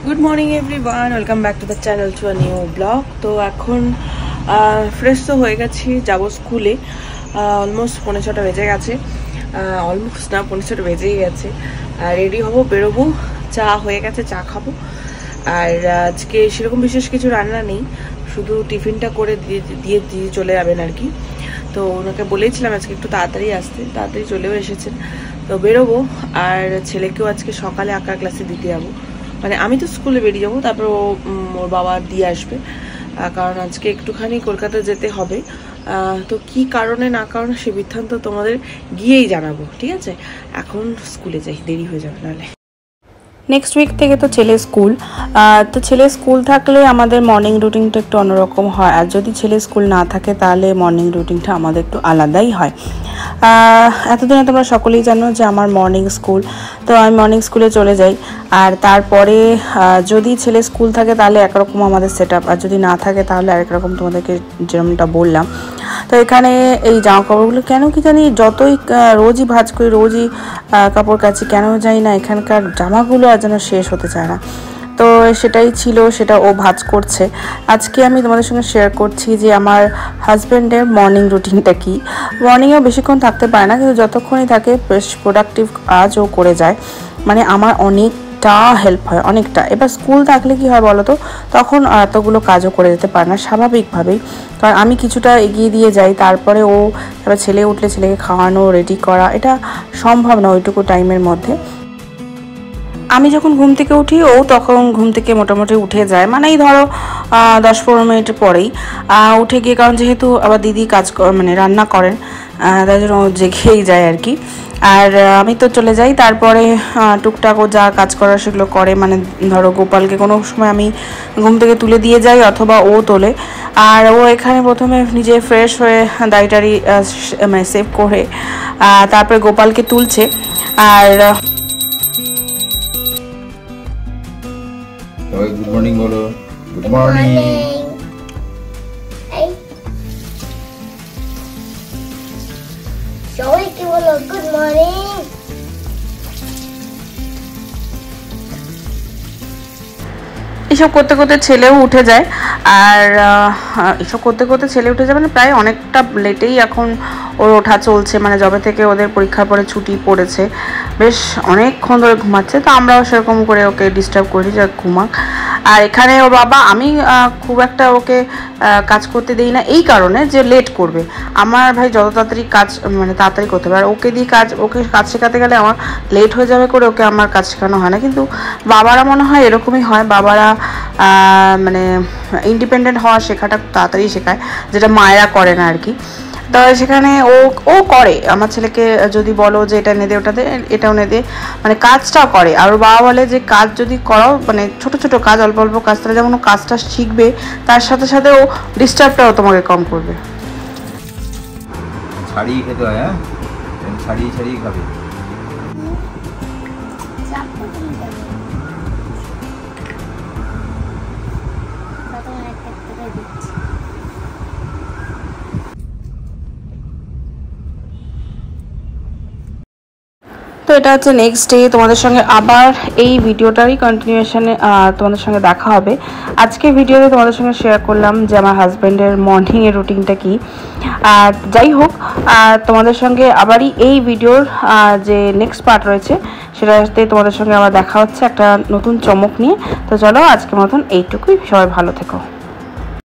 Good morning everyone, welcome back to the channel to a new blog. तो এখন fresh তো হয়ে গেছি, যাব স্কুলে। অলমোস্ট 5:30 বেজে গেছে, অলমোস্ট না 5:30 বেজেই গেছে। রেডি হব, বেরোবো। চা হয়ে গেছে, চা খাবো। আর আজকে সেরকম বিশেষ কিছু রান্না নেই, শুধু টিফিনটা করে দিয়ে চলে যাবেন আর কি। তো ওনাকে বলেছিলাম আজকে একটু তাড়াতাড়ি আসতে, তাড়াতাড়ি চলেও এসেছেন। তো বেরোবো। আর ছেলেকেও আজকে সকালে আঁকার ক্লাসে দিতে যাবো, মানে আমি তো স্কুলে বেরিয়ে যাবো, তারপর ওর বাবা দিয়ে আসবে। কারণ আজকে একটুখানি কলকাতা যেতে হবে। তো কি কারণে না কারণে সে বৃত্তান্ত তোমাদের গিয়েই জানাবো, ঠিক আছে? এখন স্কুলে যাই, দেরি হয়ে যাবে নাহলে। নেক্সট উইক থেকে তো ছেলে স্কুল। তো ছেলে স্কুল থাকলে আমাদের মর্নিং রুটিনটা একটু অন্যরকম হয়, আর যদি ছেলে স্কুল না থাকে তাহলে মর্নিং রুটিনটা আমাদের একটু আলাদাই হয়। এতদিনে তোমরা সকলেই জানো যে আমার মর্নিং স্কুল, তো আমি মর্নিং স্কুলে চলে যাই। আর তারপরে যদি ছেলে স্কুল থাকে তাহলে একরকম আমাদের সেট আপ, আর যদি না থাকে তাহলে আরেক রকম, তোমাদেরকে যেরকমটা বললাম। তো এখানে এই জামা কাপড়গুলো কেন কি জানি যতই রোজই ভাঁজ করি, রোজই কাপড় কাচি, কেন জানি না এখানকার জামাগুলো আর যেন শেষ হতে চায় না। তো সেটাই ছিল, সেটা ও ভাঁজ করছে। আজকে আমি তোমাদের সঙ্গে শেয়ার করছি যে আমার হাজব্যান্ডের মর্নিং রুটিনটা কী। মর্নিংয়েও বেশিক্ষণ থাকতে পারে না, কিন্তু যতক্ষণই থাকে বেশ প্রোডাক্টিভ কাজ ও করে যায়, মানে আমার অনেকটা হেল্প হয়, অনেকটা। এবার স্কুল থাকলে কি হয় বলো তো, তখন এতগুলো কাজও করে যেতে পারে না স্বাভাবিকভাবেই, কারণ আমি কিছুটা এগিয়ে দিয়ে যাই, তারপরে ও এবার ছেলে উঠলে ছেলেকে খাওয়ানো, রেডি করা, এটা সম্ভব না ওইটুকু টাইমের মধ্যে। আমি যখন ঘুম থেকে উঠি ও তখন ঘুম থেকে মোটামুটি উঠে যায়, মানে এই ধরো 10-15 মিনিট পরেই উঠে গিয়ে, কারণ যেহেতু আবার দিদি কাজ মানে রান্না করেন, তাই জন্য ও জেগেই যায় আর কি। আর আমি তো চলে যাই, তারপরে টুকটাক ও যা কাজ করার সেগুলো করে, মানে ধরো গোপালকে কোনো সময় আমি ঘুম থেকে তুলে দিয়ে যাই অথবা ও তোলে। আর ও এখানে প্রথমে নিজে ফ্রেশ হয়ে দাড়ি মানে সেভ করে তারপরে গোপালকে তুলছে। আর গুড মর্নিং বলো। Good morning. সবাইকে বলো গুড মর্নিং। এসব করতে করতে ছেলেও উঠে যায়। আর এসব করতে করতে ছেলে উঠে যায়, মানে প্রায় অনেকটা লেটেই এখন ওর ওঠা চলছে, মানে যবে থেকে ওদের পরীক্ষার পরে ছুটি পড়েছে, বেশ অনেকক্ষণ ধরে ঘুমাচ্ছে। তো আমরাও সেরকম করে ওকে ডিস্টার্ব করি যে ঘুমাক। আর এখানে ওর বাবা, আমি খুব একটা ওকে কাজ করতে দিই না এই কারণে যে লেট করবে। আমার ভাই যত তাড়াতাড়ি কাজ মানে তাড়াতাড়ি করতে হবে, আর ওকে কাজ শেখাতে গেলে আমার লেট হয়ে যাবে করে ওকে আমার কাজ শেখানো হয় না। কিন্তু বাবারা মনে হয় এরকমই হয়, বাবারা মানে ইন্ডিপেন্ডেন্ট হওয়া শেখাটা তাড়াতাড়ি শেখায়, যেটা মায়েরা করে না আর কি। তো সেখানে ও করে, আমার ছেলেকে যদি বলো যে এটা নে দে, ওটা দে, এটাও নে দে, মানে কাজটাও করে। আর ওর বাবা বলে যে কাজ যদি করাও, মানে ছোট ছোট কাজ, অল্প অল্প কাজ, তাহলে যেমন ও কাজটা শিখবে, তার সাথে সাথে ও ডিস্টার্বটাও তোমাকে কম করবে। ছাড়িয়ে খেতে হয়, হ্যাঁ ছাড়িয়ে ছাড়িয়ে খাবে। তো এটা হচ্ছে নেক্সট ডে, তোমাদের সঙ্গে আবার এই ভিডিওটারই কন্টিনিউশনে তোমাদের সঙ্গে দেখা হবে। আজকে ভিডিওতে তোমাদের সঙ্গে শেয়ার করলাম যে আমার হাজব্যান্ডের মর্নিংয়ের রুটিনটা কী। আর যাই হোক, তোমাদের সঙ্গে আবারই এই ভিডিওর যে নেক্সট পার্ট রয়েছে সেটাতে তোমাদের সঙ্গে আবার দেখা হচ্ছে একটা নতুন চমক নিয়ে। তো চলো আজকের মতন এইটুকুই, সবাই ভালো থেকো।